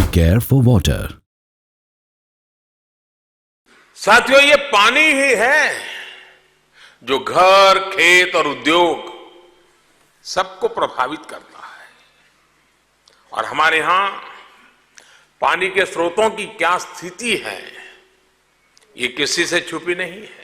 We care for water. साथियों, ये पानी ही है जो घर, खेत और उद्योग सबको प्रभावित करता है। और हमारे यहां पानी के स्रोतों की क्या स्थिति है, ये किसी से छुपी नहीं है।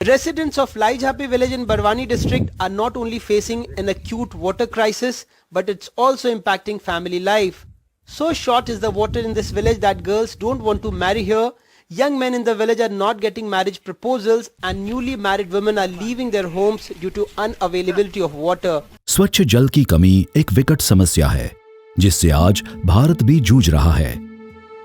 Residents of Laijapi village in Barwani district are not only facing an acute water crisis, but it's also impacting family life. So short is the water in this village that girls don't want to marry here. Young men in the village are not getting marriage proposals, and newly married women are leaving their homes due to unavailability of water. स्वच्छ जल की कमी एक विकट समस्या है जिससे आज भारत भी जूझ रहा है।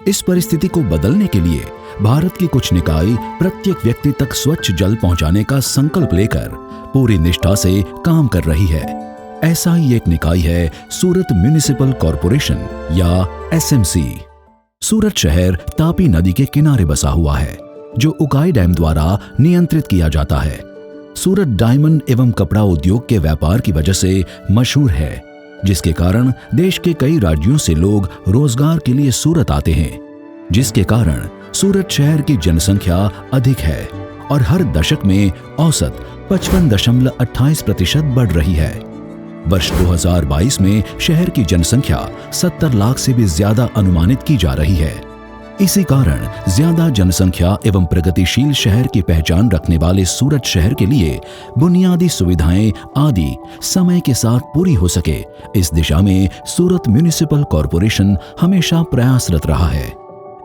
इस परिस्थिति को बदलने के लिए भारत की कुछ निकाय प्रत्येक व्यक्ति तक स्वच्छ जल पहुंचाने का संकल्प लेकर पूरी निष्ठा से काम कर रही है। ऐसा ही एक निकाय है सूरत म्युनिसिपल कॉरपोरेशन या एसएमसी। सूरत शहर तापी नदी के किनारे बसा हुआ है जो उकाई डैम द्वारा नियंत्रित किया जाता है। सूरत डायमंड एवं कपड़ा उद्योग के व्यापार की वजह से मशहूर है, जिसके कारण देश के कई राज्यों से लोग रोजगार के लिए सूरत आते हैं, जिसके कारण सूरत शहर की जनसंख्या अधिक है और हर दशक में औसत 55.28% बढ़ रही है। वर्ष 2022 में शहर की जनसंख्या 70 लाख से भी ज्यादा अनुमानित की जा रही है। इसी कारण ज्यादा जनसंख्या एवं प्रगतिशील शहर की पहचान रखने वाले सूरत शहर के लिए बुनियादी सुविधाएं आदि समय के साथ पूरी हो सके, इस दिशा में सूरत म्युनिसिपल कॉरपोरेशन हमेशा प्रयासरत रहा है।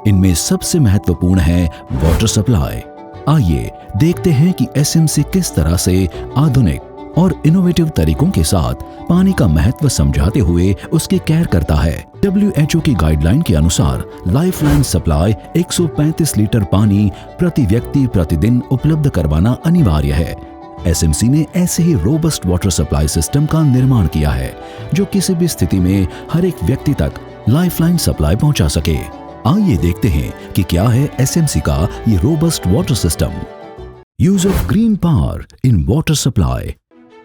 इनमें सबसे महत्वपूर्ण है वाटर सप्लाई। आइए देखते हैं कि एसएमसी किस तरह से आधुनिक और इनोवेटिव तरीकों के साथ पानी का महत्व समझाते हुए उसकी केयर करता है। WHO की गाइडलाइन के अनुसार लाइफलाइन सप्लाई 135 लीटर पानी प्रति व्यक्ति प्रतिदिन उपलब्ध करवाना अनिवार्य है। एसएमसी ने ऐसे ही रोबस्ट वाटर सप्लाई सिस्टम का निर्माण किया है जो किसी भी स्थिति में हर एक व्यक्ति तक लाइफलाइन सप्लाई पहुंचा सके। आइए देखते हैं कि क्या है एसएमसी का ये robust water system. Use of green power in water supply.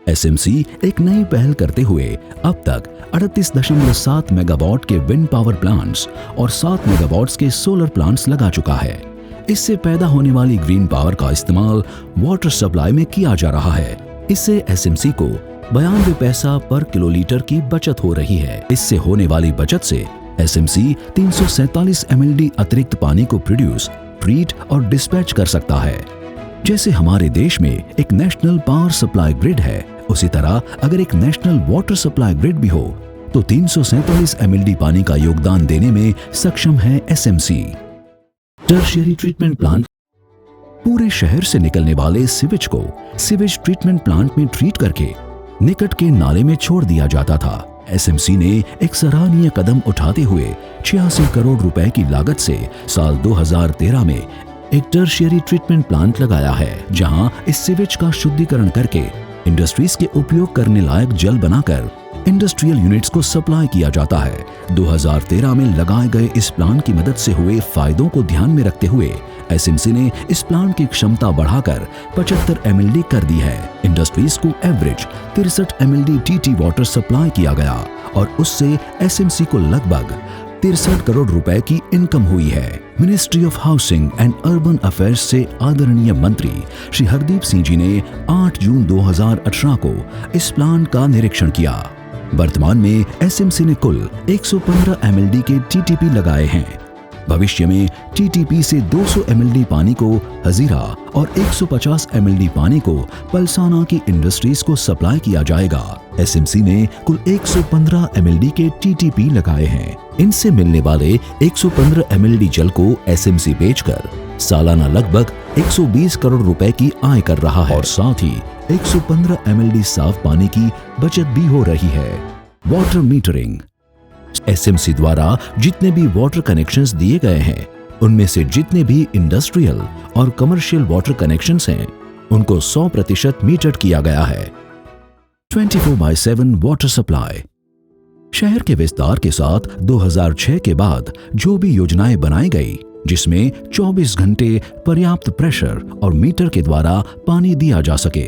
SMC एक नई पहल करते हुए अब तक 38.7 मेगावाट के विंड पावर प्लांट्स और 7 मेगावाट्स के सोलर प्लांट्स लगा चुका है। इससे पैदा होने वाली ग्रीन पावर का इस्तेमाल वाटर सप्लाई में किया जा रहा है। इससे एसएमसी को 92 पैसा पर किलोलीटर की बचत हो रही है। इससे होने वाली बचत से एसएमसी 347 mld अतिरिक्त पानी को प्रोड्यूस, ट्रीट और डिस्पैच कर सकता है। जैसे हमारे देश में एक नेशनल पावर सप्लाई ग्रिड है, उसी तरह अगर एक नेशनल वाटर सप्लाई ग्रिड भी हो तो 347 mld पानी का योगदान देने में सक्षम है एसएमसी। टर्शियरी ट्रीटमेंट प्लांट पूरे शहर से निकलने वाले सीवेज को सीवेज ट्रीटमेंट प्लांट में ट्रीट करके निकट के नाले में छोड़ दिया जाता था। एसएमसी ने एक सराहनीय कदम उठाते हुए 86 करोड़ रुपए की लागत से साल 2013 में एक टर्शियरी ट्रीटमेंट प्लांट लगाया है, जहां इस सीवेज का शुद्धिकरण करके इंडस्ट्रीज के उपयोग करने लायक जल बनाकर इंडस्ट्रियल यूनिट्स को सप्लाई किया जाता है। 2013 में लगाए गए इस प्लांट की मदद से हुए फायदों को ध्यान में रखते हुए एसएमसी ने इस प्लांट की क्षमता बढ़ाकर 75 mld कर दी है। इंडस्ट्रीज को average 63 mld TT water supply किया गया और उससे एसएमसी को लगभग 63 करोड़ रुपए की इनकम हुई है। Ministry of housing and urban affairs से आदरणीय मंत्री श्री हरदीप सिंह जी ने 8 जून 2018 को इस प्लांट का निरीक्षण किया। वर्तमान में एसएमसी ने कुल 115 mld के टीटीपी लगाए हैं। भविष्य में टीटीपी से 200 mld पानी को हजीरा और 150 mld पानी को पलसाना की इंडस्ट्रीज को सप्लाई किया जाएगा। एसएमसी ने कुल 115 mld के टीटीपी लगाए हैं। इनसे मिलने वाले 115 mld जल को एसएमसी बेचकर सालाना लगभग 120 करोड़ रुपए की आय कर रहा है और साथ ही 115 mld साफ पानी की बचत भी हो रही है। Water metering. एसएमसी द्वारा जितने भी वाटर कनेक्शंस दिए गए हैं, उनमें से जितने भी इंडस्ट्रियल और कमर्शियल वाटर कनेक्शंस हैं, उनको 100% मीटर्ड किया गया है। 24/7 वाटर सप्लाई। शहर के विस्तार के साथ 2006 के बाद जो भी योजनाएं बनाई गई, जिसमें 24 घंटे पर्याप्त प्रेशर और मीटर के द्वारा पानी दिया जा सके,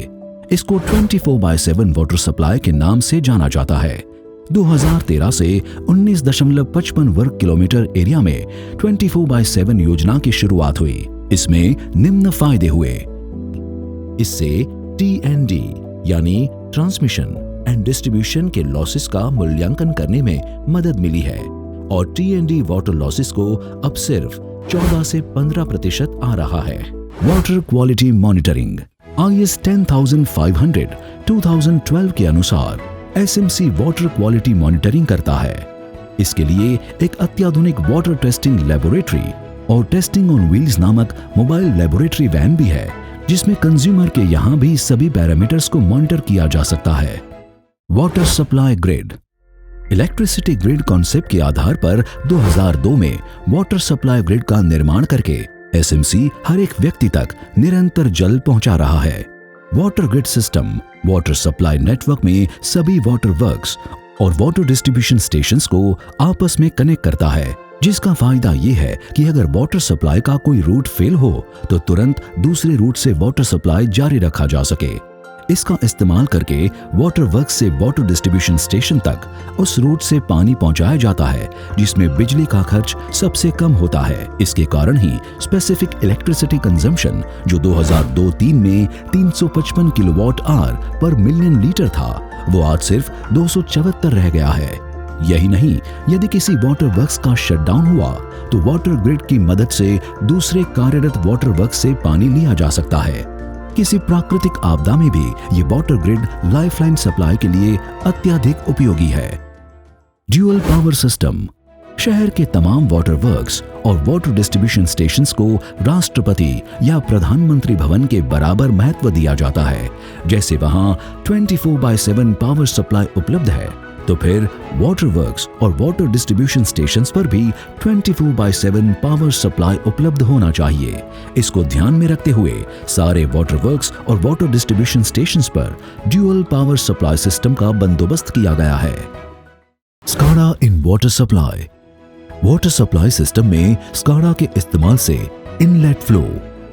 इसको 24/7 वाटर सप्लाई के नाम से जाना जाता है। 2013 से 19.55 वर्ग किलोमीटर एरिया में 24/7 योजना की शुरुआत हुई। इसमें निम्न फायदे हुए। इससे TND यानी ट्रांसमिशन एंड डिस्ट्रीब्यूशन के लॉसेस का मूल्यांकन करने में मदद मिली है और TND वाटर लॉसेस को अब सिर्फ 14 से 15% आ रहा है। वाटर क्वालिटी मॉनिटरिंग IS 10500 2012 के अनुसार SMC वाटर क्वालिटी मॉनिटरिंग करता है। इसके लिए एक अत्याधुनिक वाटर टेस्टिंग लेबोरेटरी और टेस्टिंग ऑन व्हील्स नामक मोबाइल लेबोरेटरी वैन भी है, जिसमें कंज्यूमर के यहाँ भी सभी पैरामीटर्स को मॉनिटर किया जा सकता है। Water supply grid electricity grid concept के आधार पर 2002 में वाटर सप्लाई ग्रिड का निर्माण करके SMC हर एक व्यक्ति तक निरंतर जल पहुंचा रहा है। Water grid system water supply network में सभी वाटर वर्क्स और वाटर डिस्ट्रीब्यूशन स्टेशंस को आपस में कनेक्ट करता है, जिसका फायदा ये है कि अगर वाटर सप्लाई का कोई रूट फेल हो तो तुरंत दूसरे रूट से वाटर सप्लाई जारी रखा जा सके। इसका इस्तेमाल करके वाटर वर्क्स से वाटर डिस्ट्रीब्यूशन स्टेशन तक उस रूट से पानी पहुंचाया जाता है, जिसमें बिजली का खर्च सबसे कम होता है। इसके कारण ही स्पेसिफिक इलेक्ट्रिसिटी कंजम्पशन जो 2002-03 में 355 किलोवाट आवर पर मिलियन लीटर था, वो आज सिर्फ 274 रह गया है। यही नहीं, यदि किसी वाटर वर्क्स का शटडाउन हुआ तो वाटर ग्रिड की मदद से दूसरे कार्यरत वाटर वर्क्स से पानी लिया जा सकता है। किसी प्राकृतिक आपदा में भी ये वाटर ग्रिड लाइफलाइन सप्लाई के लिए अत्यधिक उपयोगी है। ड्यूअल पावर सिस्टम शहर के तमाम वाटर वर्क्स और वाटर डिस्ट्रीब्यूशन स्टेशंस को राष्ट्रपति या प्रधानमंत्री भवन के बराबर महत्व दिया जाता है। जैसे वहां 24/7 पावर सप्लाई उपलब्ध है, तो फिर वाटर वर्क्स और वाटर डिस्ट्रीब्यूशन स्टेशंस पर भी 24/7 पावर सप्लाई उपलब्ध होना चाहिए। इसको ध्यान में रखते हुए सारे वाटर वर्क्स और वाटर डिस्ट्रीब्यूशन स्टेशंस पर ड्यूअल पावर सप्लाई सिस्टम का बंदोबस्त किया गया है। SCADA in water supply water supply system में SCADA के इस्तेमाल से इनलेट फ्लो,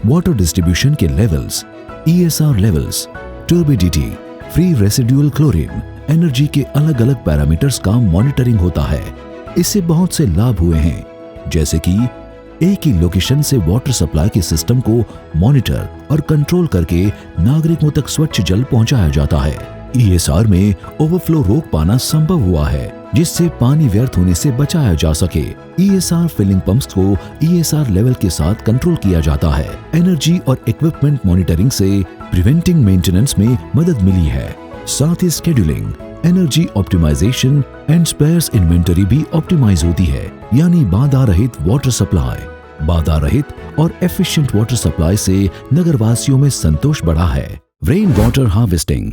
वाटर डिस्ट्रीब्यूशन के levels, ESR levels, turbidity, free residual chlorine, energy के अलग अलग पैरामीटर्स का मॉनिटरिंग होता है। इससे बहुत से लाभ हुए हैं, जैसे कि एक ही लोकेशन से वाटर सप्लाई के सिस्टम को मॉनिटर और कंट्रोल करके नागरिकों तक स्वच्छ जल पहुंचाया जाता है। ESR में ओवरफ्लो रोक पाना संभव हुआ है, जिससे पानी व्यर्थ होने से बचाया जा सके। ESR फिलिंग पंप्स को ESR लेवल के साथ कंट्रोल किया जाता है। एनर्जी और इक्विपमेंट मॉनिटरिंग से प्रिवेंटिंग मेंटेनेंस में मदद मिली है। साथ ही scheduling, energy optimization and spares inventory भी ऑप्टिमाइज होती है, यानी बाधा रहित वाटर सप्लाई। बाधा रहित और एफिशिएंट वाटर सप्लाई से नगरवासियों में संतोष बढ़ा है। रेन वाटर हार्वेस्टिंग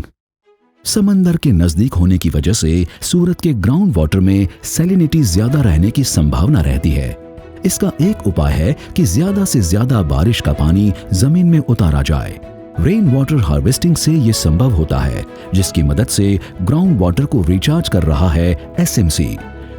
समंदर के नजदीक होने की वजह से सूरत के ग्राउंड वाटर में सैलिनिटी ज्यादा रहने की संभावना रहती है। इसका एक उपाय है कि ज्यादा से ज्यादा बारिश का पानी जमीन में उतारा जाए। रेन वाटर हार्वेस्टिंग से ये संभव होता है, जिसकी मदद से ग्राउंड वाटर को रिचार्ज कर रहा है SMC,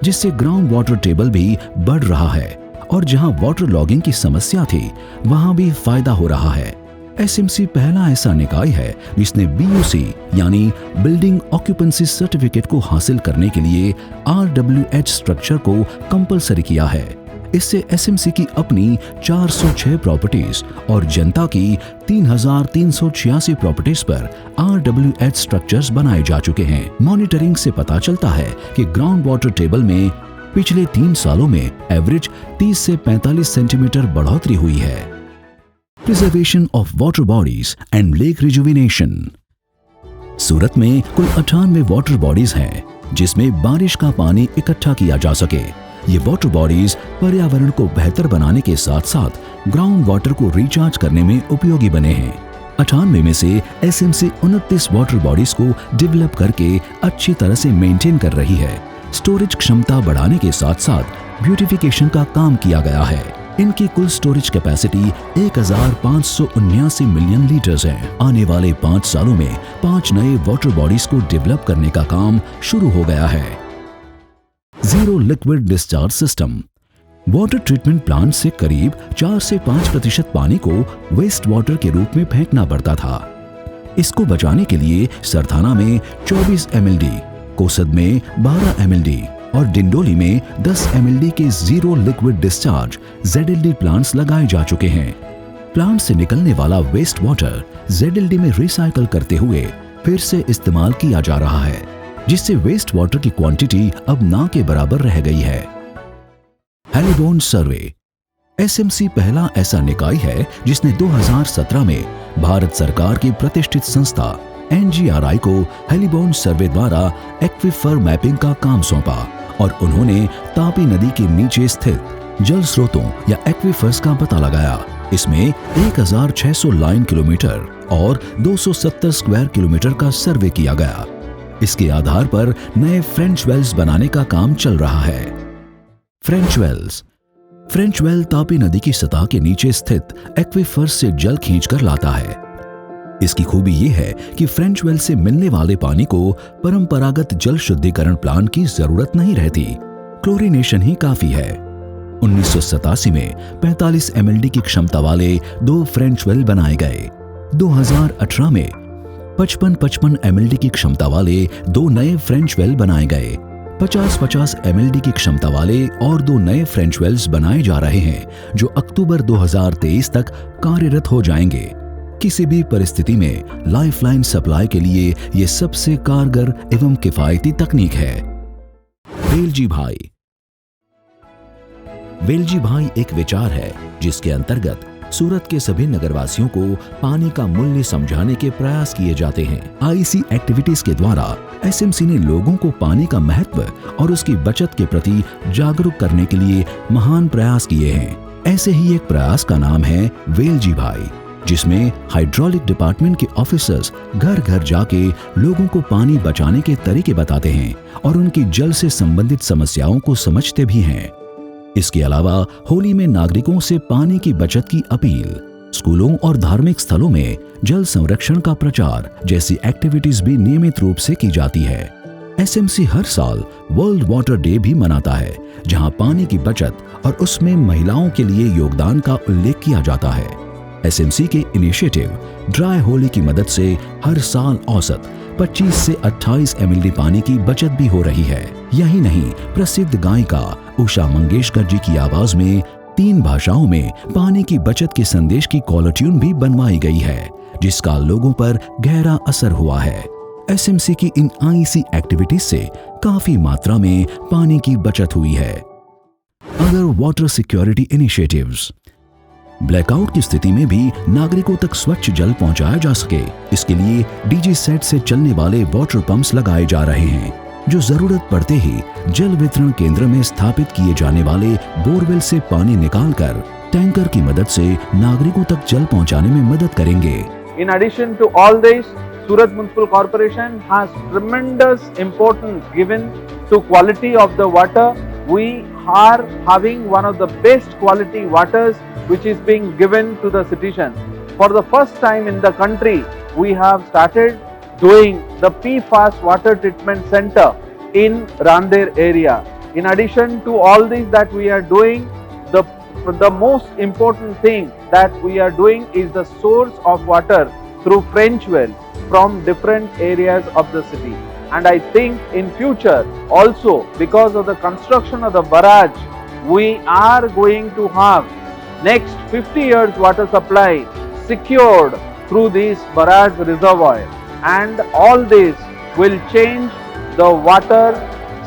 जिससे ग्राउंड वाटर टेबल भी बढ़ रहा है और जहां वाटर लॉगिंग की समस्या थी, वहां भी फायदा हो रहा है। SMC पहला ऐसा निकाय है जिसने BOC यानी बिल्डिंग ऑक्यूपेंसी सर्टिफिकेट को हासिल करने के लिए RWH स्ट्रक्चर को कंपलसरी किया है। इससे SMC की अपनी 406 प्रॉपर्टीज और जनता की 3,386 प्रॉपर्टीज पर RWH स्ट्रक्चर्स बनाए जा चुके हैं। मॉनिटरिंग से पता चलता है कि ग्राउंड वाटर टेबल में पिछले 3 सालों में एवरेज 30 से 45 सेंटीमीटर बढ़ोतरी हुई है। Preservation of water bodies and lake rejuvenation Surat में कुल 98 वाटर बॉडीज हैं, जिसमें बारिश का पानी इकट्ठा किया जा सके। ये वाटर बॉडीज पर्यावरण को बेहतर बनाने के साथ साथ ग्राउंड वाटर को रिचार्ज करने में उपयोगी बने हैं। 98 में से SMC 29 वाटर बॉडीज को डेवलप करके अच्छी तरह से मेंटेन कर रही है। स्टोरेज क्षमता बढ़ाने के साथ साथ ब्यूटिफिकेशन का काम किया गया है। इनकी कुल स्टोरेज कैपेसिटी 1579 मिलियन लीटर्स है। आने वाले 5 सालों में 5 नए वाटर बॉडीज को डेवलप करने का काम शुरू हो गया है। Zero liquid discharge system water treatment plant से करीब 4 से 5% पानी को वेस्ट वाटर के रूप में फेंकना पड़ता था। इसको बचाने के लिए सरथाना में 24 MLD कोसद में 12 एमएलडी और डिंडोली में 10 एमएलडी के zero liquid discharge ZLD plants लगाए जा चुके हैं। प्लांट से निकलने वाला वेस्ट वाटर ZLD में रिसाइकल करते हुए फिर से इस्तेमाल किया जा रहा है, जिससे वेस्ट वाटर की क्वांटिटी अब ना के बराबर रह गई है। हेलीबॉर्न सर्वे SMC पहला ऐसा निकाय है जिसने 2017 में भारत सरकार की प्रतिष्ठित संस्था NGRI को हेलीबॉर्न सर्वे द्वारा एक्वीफर मैपिंग का काम सौंपा और उन्होंने तापी नदी के नीचे स्थित जल स्रोतों या एक्वीफर्स का पता लगाया। इसमें 1600 लाइन किलोमीटर और 270 स्क्वायर किलोमीटर का सर्वे किया गया। इसके आधार पर नए फ्रेंच वेल्स बनाने का काम चल रहा है। फ्रेंच वेल तापी नदी की सतह के नीचे स्थित एक्वीफर्स से जल खींचकर लाता है। इसकी खूबी यह है कि फ्रेंच वेल से मिलने वाले पानी को परंपरागत जल शुद्धिकरण प्लांट की जरूरत नहीं रहती, क्लोरीनेशन ही काफी है। 1987 में 45 एमएलडी की क्षमता वाले 2 फ्रेंच वेल बनाए गए। 2018 में 55 एमएलडी की क्षमता वाले 2 नए फ्रेंच वेल बनाए गए। 50 एमएलडी की क्षमता वाले और 2 नए फ्रेंच वेल्स बनाए जा रहे हैं, जो अक्टूबर 2023 तक कार्यरत हो जाएंगे। किसी भी परिस्थिति में लाइफलाइन सप्लाई के लिए यह सबसे कारगर एवं किफायती तकनीक है। वेलजी भाई एक विचार है जिसके अंतर्गत सूरत के सभी नगरवासियों को पानी का मूल्य समझाने के प्रयास किए जाते हैं। IEC एक्टिविटीज के द्वारा SMC ने लोगों को पानी का महत्व और उसकी बचत के प्रति जागरूक करने के लिए महान प्रयास किए हैं। ऐसे ही एक प्रयास का नाम है वेलजी भाई, जिसमें हाइड्रोलिक डिपार्टमेंट के ऑफिसर्स घर घर जाके लोगों को पानी बचाने के तरीके बताते हैं और उनकी जल से संबंधित समस्याओं को समझते भी हैं। इसके अलावा होली में नागरिकों से पानी की बचत की अपील, स्कूलों और धार्मिक स्थलों में जल संरक्षण का प्रचार जैसी एक्टिविटीज भी नियमित रूप से की जाती है। SMC हर साल वर्ल्ड वाटर डे भी मनाता है, जहां पानी की बचत और उसमें महिलाओं के लिए योगदान का उल्लेख किया जाता है। SMC के इनिशिएटिव ड्राई होली की मदद से हर साल औसत 25 से 28 एमएलडी पानी की बचत भी हो रही है। यही नहीं, प्रसिद्ध गायिका उषा मंगेशकर जी की आवाज में 3 भाषाओं में पानी की बचत के संदेश की कॉलर ट्यून भी बनवाई गई है, जिसका लोगों पर गहरा असर हुआ है। SMC की इन IEC एक्टिविटीज से काफी मात्रा में पानी की बचत हुई है। Other water security initiatives, blackout की स्थिति में भी नागरिकों तक स्वच्छ जल पहुंचाया जा सके, इसके लिए DG सेट से चलने वाले वाटर पंप्स लगाए जा रहे हैं, जो जरूरत पड़ते ही जल वितरण केंद्र में स्थापित किए जाने वाले बोरवेल से पानी निकालकर टैंकर की मदद से नागरिकों तक जल पहुंचाने में मदद करेंगे। In addition to all this, Surat Municipal Corporation has tremendous importance given to quality of the water. We are having one of the best quality waters which is being given to the citizens. For the first time in the country, we have started doing the PFAS water treatment center in Randir area. In addition to all this that we are doing, the most important thing that we are doing is the source of water through French well from different areas of the city. And I think in future also, because of the construction of the barrage, we are going to have next 50 years water supply secured through this barrage reservoir, and all this will change the water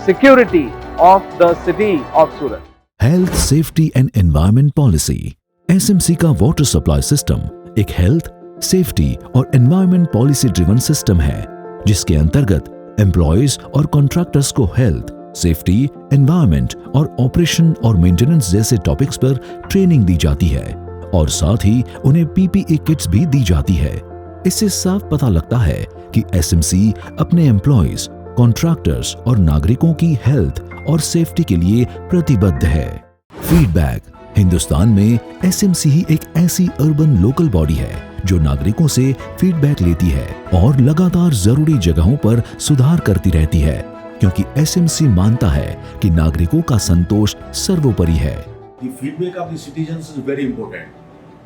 security of the city of Surat. Health, safety and environment policy. SMC का water supply system एक health, safety और environment policy driven system है, जिसके अंतर्गत employees और contractors को health, safety, environment और operation और मेंटेनेंस जैसे टॉपिक्स पर ट्रेनिंग दी जाती है और साथ ही उन्हें PPE किट्स भी दी जाती है। इससे साफ पता लगता है कि SMC अपने एम्प्लॉयज, कॉन्ट्रैक्टर्स और नागरिकों की हेल्थ और सेफ्टी के लिए प्रतिबद्ध है। फीडबैक, हिंदुस्तान में SMC ही एक ऐसी अर्बन लोकल बॉडी है जो नागरिकों से फीडबैक लेती है और लगातार जरूरी जगहों पर सुधार करती रहती है, क्योंकि SMC मानता है कि नागरिकों का संतोष सर्वोपरि है। The feedback of the citizens is very important.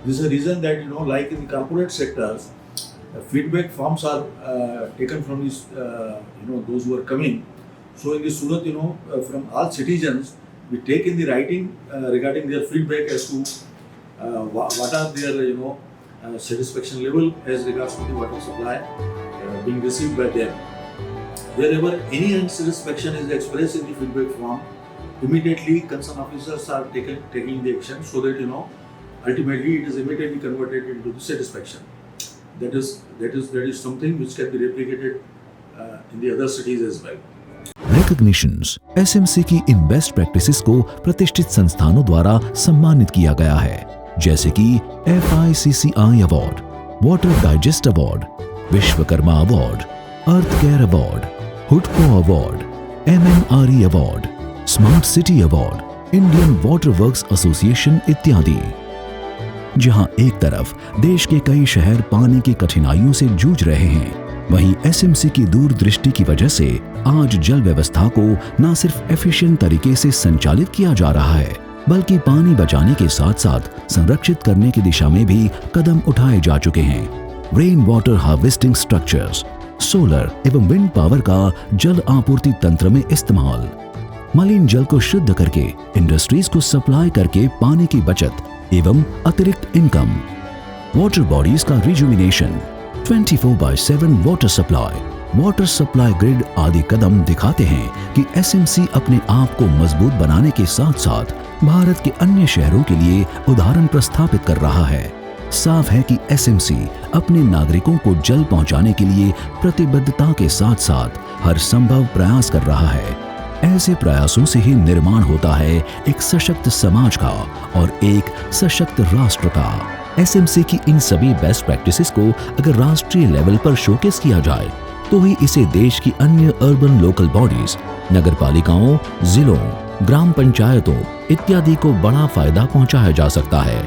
This is the reason that, like in the corporate sectors, feedback forms are taken from these, those who are coming, So in the Surat, from all citizens, we take in the writing regarding their feedback as to what are their satisfaction level as regards to the water supply being received by them. Wherever any unsatisfaction is expressed in the feedback form, immediately concerned officers are taking the action so that ultimately it is immediately converted into the satisfaction. That is something which can be replicated in the other cities as well. Recognitions SMC की in best practices को प्रतिष्ठित संस्थानों द्वारा सम्मानित किया गया है, जैसे कि FICCI award, water digest award, Vishwakarma award, earth care award, हुडको award, MNRE award, smart city award, Indian water works association इत्यादि। जहां एक तरफ देश के कई शहर पानी की कठिनाइयों से जूझ रहे हैं, वहीं एसएमसी की दूरदृष्टि की वजह से आज जल व्यवस्था को न सिर्फ एफिशिएंट तरीके से संचालित किया जा रहा है, बल्कि पानी बचाने के साथ साथ संरक्षित करने की दिशा में भी कदम उठाए जा चुके हैं। Rain water harvesting structures, solar एवं विंड पावर का जल आपूर्ति तंत्र में इस्तेमाल, मलिन जल को शुद्ध करके इंडस्ट्रीज को सप्लाई करके पानी की बचत एवं अतिरिक्त इनकम, वाटर बॉडीज का रिजुविनेशन, 24/7 वाटर सप्लाई ग्रिड आदि कदम दिखाते हैं कि एसएमसी अपने आप को मजबूत बनाने के साथ साथ भारत के अन्य शहरों के लिए उदाहरण प्रस्थापित कर रहा है। साफ है कि एसएमसी अपने नागरिकों को जल पहुंचाने के लिए प्रतिबद्धता के साथ साथ हर संभव प्रयास कर रहा है। ऐसे प्रयासों से ही निर्माण होता है एक सशक्त समाज का और एक सशक्त राष्ट्र का। एसएमसी की इन सभी बेस्ट प्रैक्टिसेस को अगर राष्ट्रीय लेवल पर शोकेस किया जाए तो ही इसे देश की अन्य अर्बन लोकल बॉडीज, नगर पालिकाओं, जिलों, ग्राम पंचायतों इत्यादि को बड़ा फायदा पहुंचाया जा सकता है।